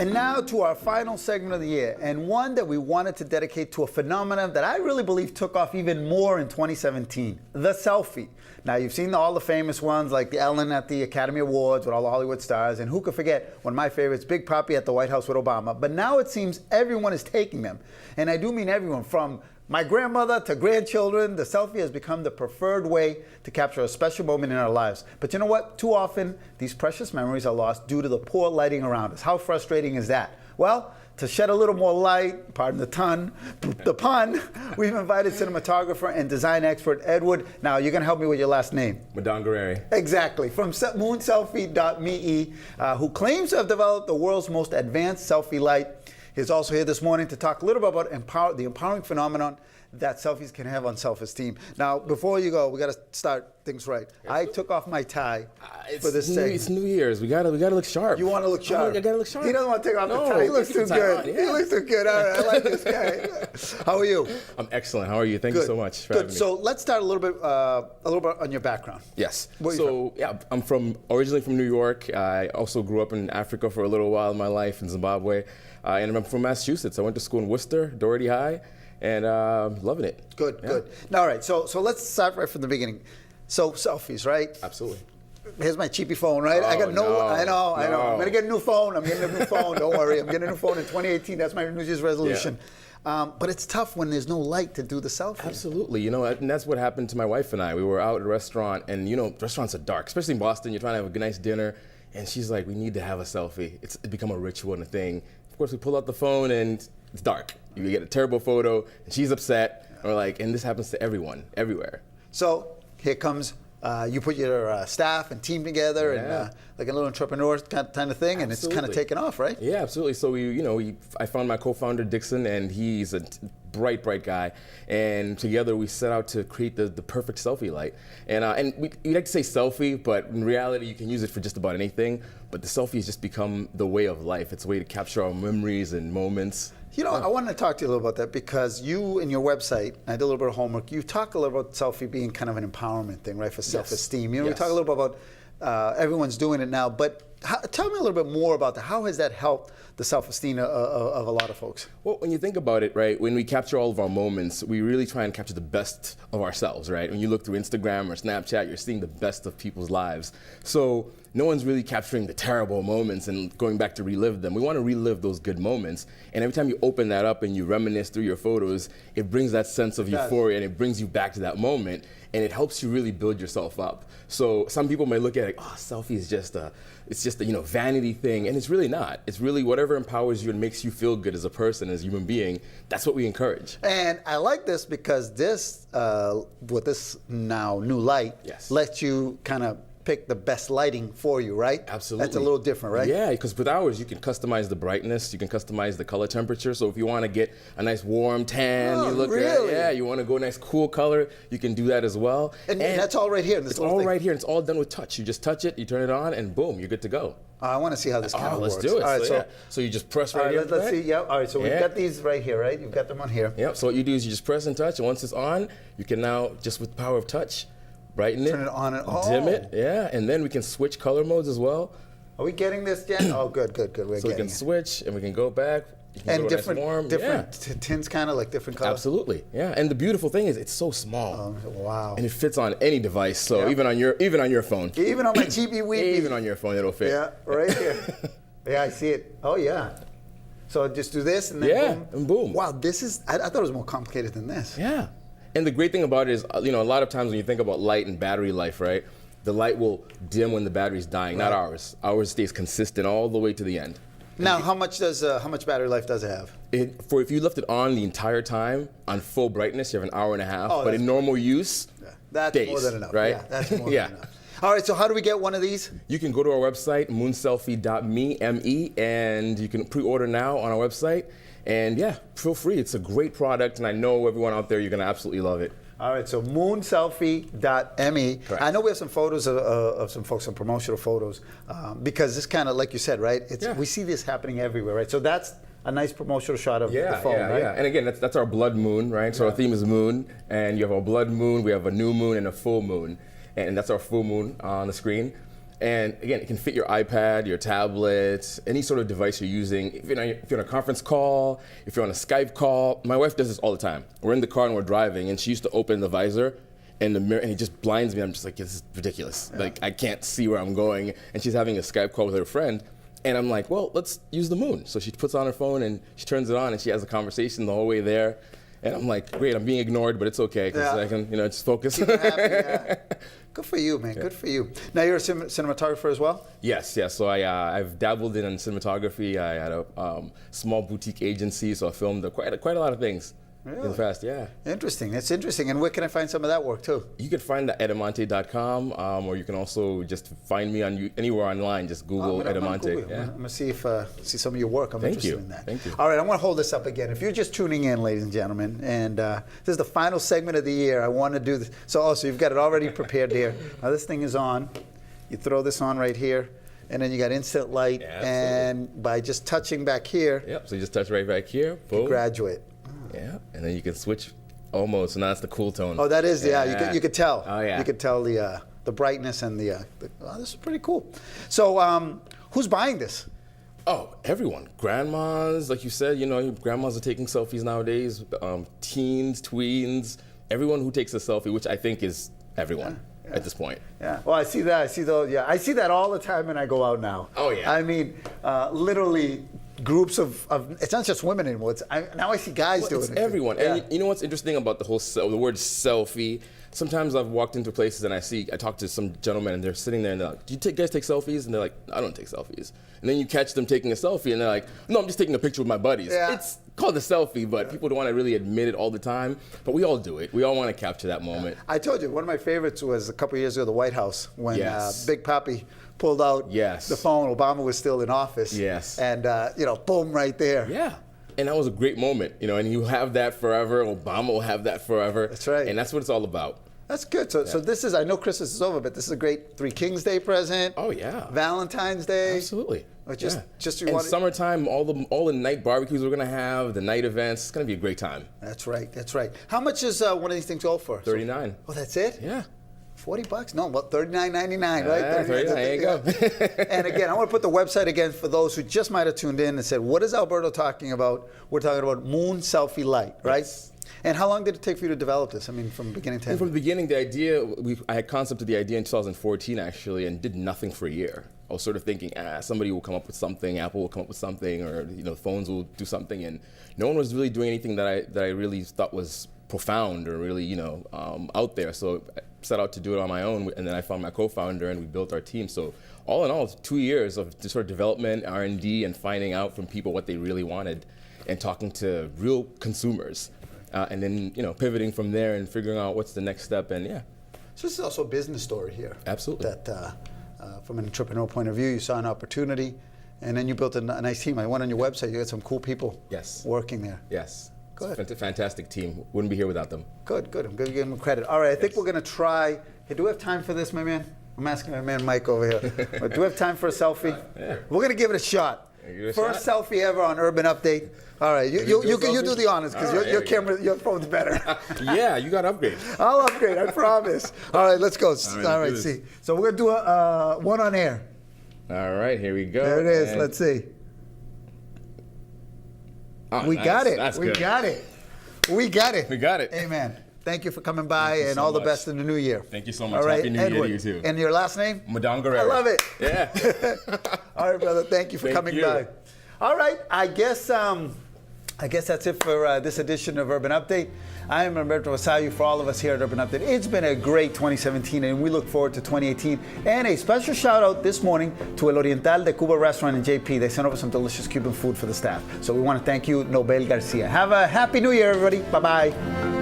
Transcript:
And now to our final segment of the year, and one that we wanted to dedicate to a phenomenon that I really believe took off even more in 2017, the selfie. Now, you've seen all the famous ones like the Ellen at the Academy Awards with all the Hollywood stars, and who could forget one of my favorites, Big Papi at the White House with Obama. But now it seems everyone is taking them. And I do mean everyone, from my grandmother to grandchildren. The selfie has become the preferred way to capture a special moment in our lives. But you know what? Too often, these precious memories are lost due to the poor lighting around us. How frustrating is that? Well, to shed a little more light, pardon the pun, we've invited cinematographer and design expert Edward. Now, you're going to help me with your last name. Madongorere. Exactly, from moonselfie.me, who claims to have developed the world's most advanced selfie light. He's also here this morning to talk a little bit about the empowering phenomenon that selfies can have on self-esteem. Now, before you go, we got to start things right. I took off my tie for this segment. It's New Year's. We gotta look sharp. You want to look sharp? I gotta look sharp. He doesn't want to take off the tie. He looks too good. He looks too good. All right, I like this guy. How are you? I'm excellent. How are you? Thank you so much for having me. So let's start a little bit on your background. Yes. So yeah, I'm originally from New York. I also grew up in Africa for a little while in my life, in Zimbabwe, and I'm from Massachusetts. I went to school in Worcester, Doherty High, and loving it. Good. Now, all right. So let's start right from the beginning. So selfies, right? Absolutely. Here's my cheapy phone, right? Oh, I got I know. I'm gonna get a new phone. Don't worry. I'm getting a new phone in 2018. That's my New Year's resolution. Yeah. But it's tough when there's no light to do the selfie. Absolutely. And that's what happened to my wife and I. We were out at a restaurant, and restaurants are dark, especially in Boston. You're trying to have a nice dinner, and she's like, "We need to have a selfie." It's become a ritual and a thing. Of course, we pull out the phone, and it's dark. You get a terrible photo, and she's upset. We're like, and this happens to everyone, everywhere. So here comes, you put your staff and team together, and like a little entrepreneur kind of thing, and it's kind of taken off, right? Yeah, absolutely. So I found my co-founder Dixon, and he's a bright guy, and together we set out to create the perfect selfie light. And we like to say selfie, but in reality, you can use it for just about anything. But the selfie has just become the way of life. It's a way to capture our memories and moments. I wanted to talk to you a little about that because you, in your website, I did a little bit of homework, you talk a little about selfie being kind of an empowerment thing, right, for self-esteem. We talk a little bit about everyone's doing it now, but tell me a little bit more about that. How has that helped the self-esteem of a lot of folks? Well, when you think about it, right, when we capture all of our moments, we really try and capture the best of ourselves, right? When you look through Instagram or Snapchat, you're seeing the best of people's lives. So no one's really capturing the terrible moments and going back to relive them. We want to relive those good moments. And every time you open that up and you reminisce through your photos, it brings that sense of euphoria and it brings you back to that moment. And it helps you really build yourself up. So some people may look at it, selfie is just a vanity thing, and it's really not. It's really whatever empowers you and makes you feel good as a person, as a human being. That's what we encourage. And I like this because this, with this now new light, lets you kind of pick the best lighting for you, right? Absolutely. That's a little different, right? Yeah, because with ours, you can customize the brightness, you can customize the color temperature. So if you want to get a nice warm tan, you want to go a nice cool color, you can do that as well. And that's all right here. It's all right here. It's all done with touch. You just touch it, you turn it on, and boom, you're good to go. I want to see how this kind of works. Let's do it. All right, so you just press right here. Let's see. Yeah. All right. So we've got these right here, right? You've got them on here. Yep. So what you do is you just press and touch, and once it's on, you can now just with the power of touch, brighten it, turn it on and dim it, and then we can switch color modes as well. Are we getting this, Jen? Oh, good. So we can switch and we can go back. You can and go different tints, kind of like different colors. Absolutely, yeah. And the beautiful thing is, it's so small. Oh, wow! And it fits on any device. So even on your phone, even on my cheapy weepy, even on your phone, it'll fit. Yeah, right here. Yeah, I see it. Oh yeah. So just do this and then boom. And boom. Wow, this is. I thought it was more complicated than this. Yeah. And the great thing about it is, a lot of times when you think about light and battery life, right? The light will dim when the battery's dying, not ours. Ours stays consistent all the way to the end. Now, how much battery life does it have? If you left it on the entire time on full brightness, you have an hour and a half. Oh, but in normal use, that's days, more than enough. Right? Yeah, that's more than enough. All right, so how do we get one of these? You can go to our website, moonselfie.me, M-E, and you can pre-order now on our website. And feel free. It's a great product, and I know everyone out there, you're going to absolutely love it. All right, so moonselfie.me. Correct. I know we have some photos of some folks, some promotional photos, because this kind of, like you said, right? We see this happening everywhere, right? So that's a nice promotional shot of the phone, right? Yeah, and again, that's our blood moon, right? So our theme is moon, and you have a blood moon, we have a new moon, and a full moon. And that's our full moon on the screen. And again, it can fit your iPad, your tablet, any sort of device you're using. If you're on a conference call, if you're on a Skype call. My wife does this all the time. We're in the car and we're driving, and she used to open the visor and the mirror, and it just blinds me. I'm just like, this is ridiculous. Yeah. Like, I can't see where I'm going. And she's having a Skype call with her friend. And I'm like, well, let's use the moon. So she puts on her phone and she turns it on and she has a conversation the whole way there. And I'm like, great, I'm being ignored, but it's okay, because I can, just focus. Keep her happy, yeah. Good for you, man. Yeah. Good for you. Now you're a cinematographer as well? Yes. So I've dabbled in cinematography. I had a small boutique agency, so I filmed quite a lot of things. Really? In the past, yeah. Interesting. It's interesting. And where can I find some of that work too? You can find that at edamante.com, or you can also just find me anywhere online. Just Google Edamante. Yeah. I'm gonna see some of your work. I'm interested in that. Thank you. All right, I want to hold this up again. If you're just tuning in, ladies and gentlemen, and this is the final segment of the year, I want to do this. So you've got it already prepared here. Now this thing is on. You throw this on right here. And then you got instant light, and by just touching back here. Yep. So you just touch right back here. Boom. You graduate. Yeah, and then you can switch almost, and that's the cool tone. Oh, that is, you could tell. Oh, yeah. You could tell the brightness and this is pretty cool. So, who's buying this? Oh, everyone. Grandmas, like you said, grandmas are taking selfies nowadays. Teens, tweens, everyone who takes a selfie, which I think is everyone. Yeah. At this point. Yeah. Well, I see that. I see those. Yeah, I see that all the time when I go out now. Oh yeah. I mean, literally groups of. It's not just women anymore. Now I see guys doing it. It's everyone. Yeah. And you know what's interesting about the word selfie? Sometimes I've walked into places and I talk to some gentlemen and they're sitting there and they're like, "Do you guys take selfies?" And they're like, "I don't take selfies." And then you catch them taking a selfie and they're like, "No, I'm just taking a picture with my buddies." Yeah. It's called a selfie, but people don't want to really admit it all the time. But we all do it. We all want to capture that moment. I told you, one of my favorites was a couple of years ago, the White House, when Big Papi pulled out the phone. Obama was still in office. Yes. And, boom, right there. Yeah. And that was a great moment, and you have that forever. Obama will have that forever. That's right. And that's what it's all about. That's good. So this is, I know Christmas is over, but this is a great Three Kings Day present. Oh, yeah. Valentine's Day. Absolutely. Just and summertime, all the night barbecues we're gonna have, the night events. It's gonna be a great time. That's right. That's right. How much is one of these things go for? $39. Oh, that's it? Yeah. $40? No, well, $39.99, right? $39. There you go. And again, I want to put the website again for those who just might have tuned in and said, "What is Alberto talking about?" We're talking about Moon Selfie Light, right? Yes. And how long did it take for you to develop this? I mean, from beginning to end? From the beginning, the idea, I had concepted the idea in 2014 actually, and did nothing for a year. I was sort of thinking, somebody will come up with something, Apple will come up with something, or phones will do something, and no one was really doing anything that I really thought was profound or really out there. So I set out to do it on my own, and then I found my co-founder, and we built our team. So all in all, 2 years of sort of development, R&D, and finding out from people what they really wanted, and talking to real consumers. And then, pivoting from there and figuring out what's the next step, and So this is also a business story here. Absolutely. That from an entrepreneur point of view, you saw an opportunity, and then you built a nice team. I went on your website, you got some cool people working there. Yes. Good. It's a fantastic team. Wouldn't be here without them. Good. I'm going to give them credit. All right, I think we're going to try. Hey, do we have time for this, my man? I'm asking my man Mike over here. Do we have time for a selfie? Yeah. We're going to give it a shot. First selfie ever on Urban Update. All right, you do the honors because your phone's better. Yeah, you got to upgrade. I'll upgrade, I promise. All right, let's go. All right, see. So we're gonna do a one on air. All right, here we go. There it is. Let's see. Oh, we got it. That's we good. got it. We got it. We got it. Amen. Thank you for coming by, and all the best in the new year. Thank you so much. All right, Happy New Year to you too. And your last name? Madongorere. I love it. Yeah. All right, brother. Thank you for coming by. All right. I guess that's it for this edition of Urban Update. I am Alberto Vasallo for all of us here at Urban Update. It's been a great 2017, and we look forward to 2018. And a special shout out this morning to El Oriental de Cuba Restaurant in JP. They sent over some delicious Cuban food for the staff. So we want to thank you, Nobel Garcia. Have a happy New Year, everybody. Bye-bye.